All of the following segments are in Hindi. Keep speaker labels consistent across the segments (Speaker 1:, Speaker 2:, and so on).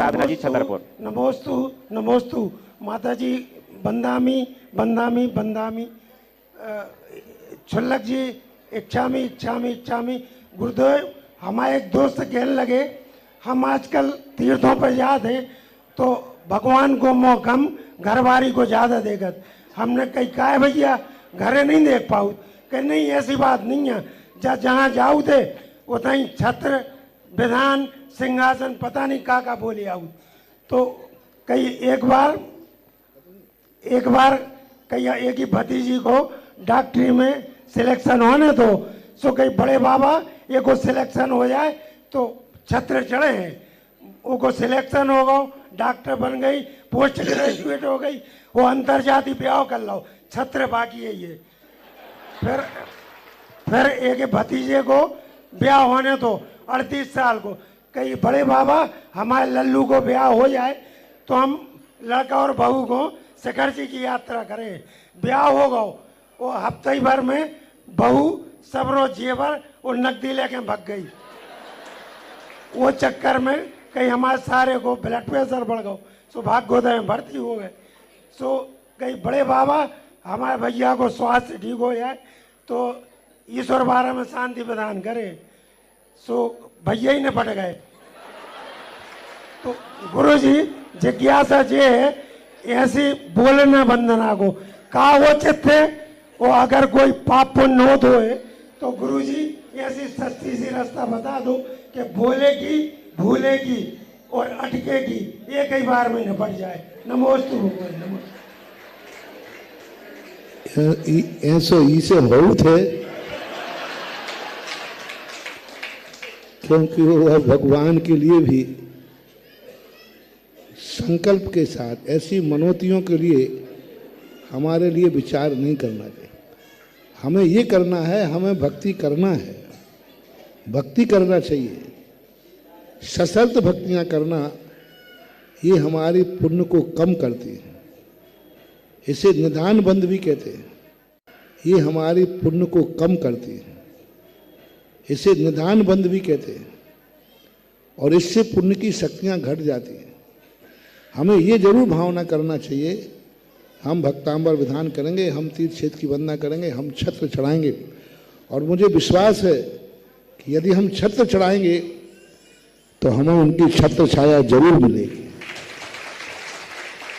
Speaker 1: साधना जी छतरपुर।
Speaker 2: नमोस्तु नमोस्तु माता जी, बंदामी बंदामी बंदामी। छुल्लक जी इच्छामी इच्छामी इच्छामी। गुरुदेव, हमारे एक दोस्त कहने लगे हम आजकल तीर्थों पर जाते हैं तो भगवान को मोह कम, घरवारी को ज़्यादा देखत। हमने कही का है भैया, घरे नहीं देख पाऊ? कहे नहीं, ऐसी बात नहीं है, जहाँ जाऊ थे उतहीं छत्र विधान सिंहासन पता नहीं का बोले आऊ। तो कई एक बार कई एक ही भतीजी को डॉक्टरी में सिलेक्शन होने दो, सो कई बड़े बाबा ये को सिलेक्शन हो जाए तो छत्र चढ़े हैं, वो को सिलेक्शन हो गो, डॉक्टर बन गई, पोस्ट ग्रेजुएट हो गई, वो अंतर्जातीय ब्याह कर लो, छत्र बाकी है ये। फिर एक भतीजे को ब्याह होने दो 38 साल को, कई बड़े बाबा हमारे लल्लू को ब्याह हो जाए तो हम लड़का और बहू को शिखर जी की यात्रा करें। ब्याह हो गो, वो हफ्ते भर में बहू सबरो जेवर और नकदी लेके भग गई। वो चक्कर में कहीं हमारे सारे को ब्लड प्रेशर बढ़ गो, सो भाग्योदय में भर्ती हो गए। सो कई बड़े बाबा हमारे भैया को स्वास्थ्य ठीक हो जाए तो ईश्वर बारे में शांति प्रदान करे, सो भैया ही निपट गए। तो गुरु जी जिज्ञासा ये है, ऐसी बोलना वंदना को का वो चित्ते, वो अगर कोई पाप पुण्य हो तो है तो गुरु जी ऐसी सस्ती सी रास्ता बता दो कि बोलेगी भूलेगी और अटकेगी, एक ही बार में निपट जाए। नमोस्तु भगवान नमोस्तु।
Speaker 3: ऐसो इसे बहुत है, क्योंकि वो भगवान के लिए भी संकल्प के साथ ऐसी मनोतियों के लिए हमारे लिए विचार नहीं करना चाहिए। हमें ये करना है, हमें भक्ति करना है, भक्ति करना चाहिए। सशर्त भक्तियां करना ये हमारी पुण्य को कम करती है, इसे निधान बंद भी कहते हैं। ये हमारी पुण्य को कम करती है, इसे निधान बंद भी कहते हैं, और इससे पुण्य की शक्तियां घट जाती हैं। हमें ये जरूर भावना करना चाहिए, हम भक्तांबर विधान करेंगे, हम तीर्थ क्षेत्र की वंदना करेंगे, हम छत्र चढ़ाएंगे, और मुझे विश्वास है कि यदि हम छत्र चढ़ाएंगे तो हमें उनकी छत्र छाया जरूर मिलेगी।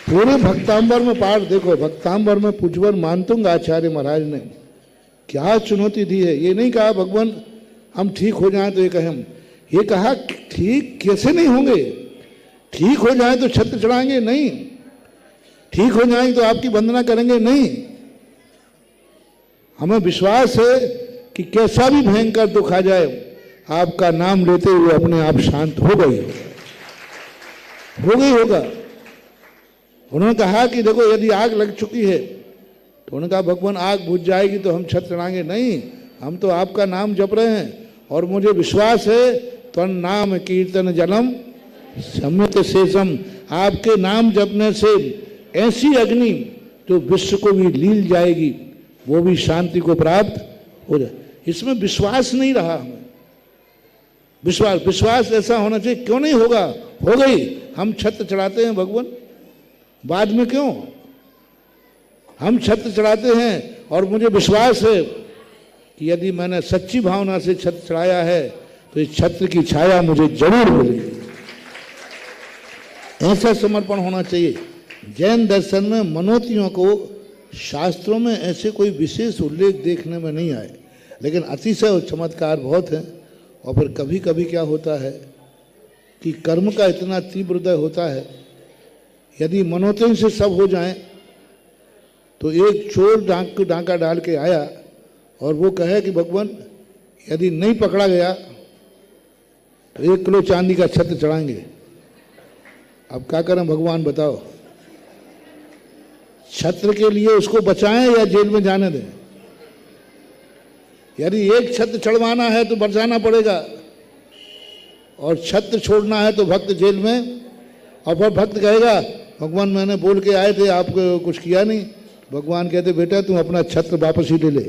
Speaker 3: पूरे भक्तांबर में पाठ देखो, भक्तांबर में पूज्यवर मानतुंग आचार्य महाराज ने क्या चुनौती दी है। ये नहीं कहा भगवान हम ठीक हो जाएं तो ये कहें, ये कहा ठीक कैसे नहीं होंगे, ठीक हो जाए तो छत्र चढ़ाएंगे नहीं, ठीक हो जाएंगे तो आपकी वंदना करेंगे नहीं। हमें विश्वास है कि कैसा भी भयंकर दुख आ जाए, आपका नाम लेते हुए अपने आप शांत हो गई होगा। उन्होंने कहा कि देखो यदि आग लग चुकी है तो उन्होंने कहा भगवान आग बुझ जाएगी तो हम छत्र चढ़ाएंगे नहीं, हम तो आपका नाम जप रहे हैं और मुझे विश्वास है तो नाम कीर्तन जन्म सम्यत शेषम, आपके नाम जपने से ऐसी अग्नि जो विश्व को भी लील जाएगी, वो भी शांति को प्राप्त हो जाए। इसमें विश्वास नहीं रहा हमें, विश्वास ऐसा होना चाहिए। क्यों नहीं होगा, हो गई, हम छत्र चढ़ाते हैं भगवान, बाद में क्यों, हम छत्र चढ़ाते हैं और मुझे विश्वास है कि यदि मैंने सच्ची भावना से छत्र चढ़ाया है तो इस छत्र की छाया मुझे जरूर मिलेगी। ऐसा समर्पण होना चाहिए। जैन दर्शन में मनोतियों को शास्त्रों में ऐसे कोई विशेष उल्लेख देखने में नहीं आए, लेकिन अतिशय और चमत्कार बहुत हैं। और फिर कभी कभी क्या होता है कि कर्म का इतना तीव्र उदय होता है, यदि मनोतन से सब हो जाए तो एक चोर डांका डाल के आया और वो कहे कि भगवान यदि नहीं पकड़ा गया तो 1 किलो चांदी का छत्र चढ़ाएंगे। अब क्या करें भगवान बताओ, छत्र के लिए उसको बचाएं या जेल में जाने दें? यदि एक छत्र चढ़वाना है तो बचाना पड़ेगा और छत्र छोड़ना है तो भक्त जेल में। और फिर भक्त कहेगा भगवान मैंने बोल के आए थे, आपको कुछ किया नहीं। भगवान कहते बेटा तुम अपना छत्र वापस ही ले ले,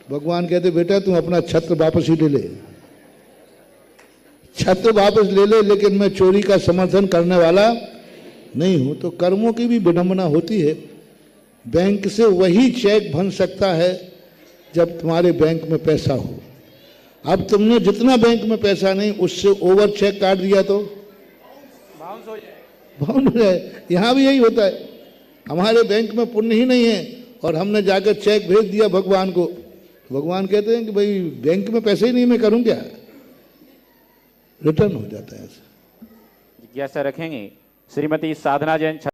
Speaker 3: भगवान कहते बेटा तुम अपना छत्र वापस ही ले ले। छत वापस ले ले, लेकिन मैं चोरी का समर्थन करने वाला नहीं हूं। तो कर्मों की भी विडंबना होती है। बैंक से वही चेक बन सकता है जब तुम्हारे बैंक में पैसा हो। अब तुमने जितना बैंक में पैसा नहीं, उससे ओवर चेक काट दिया तो बाउंस हो जाए। यहाँ भी यही होता है, हमारे बैंक में पुण्य ही नहीं है और हमने जाकर चेक भेज दिया भगवान को। भगवान कहते हैं कि भाई बैंक में पैसे ही नहीं, मैं करूं क्या? रिटर्न हो जाता है ऐसा।
Speaker 1: जिज्ञासा रखेंगे श्रीमती साधना जैन।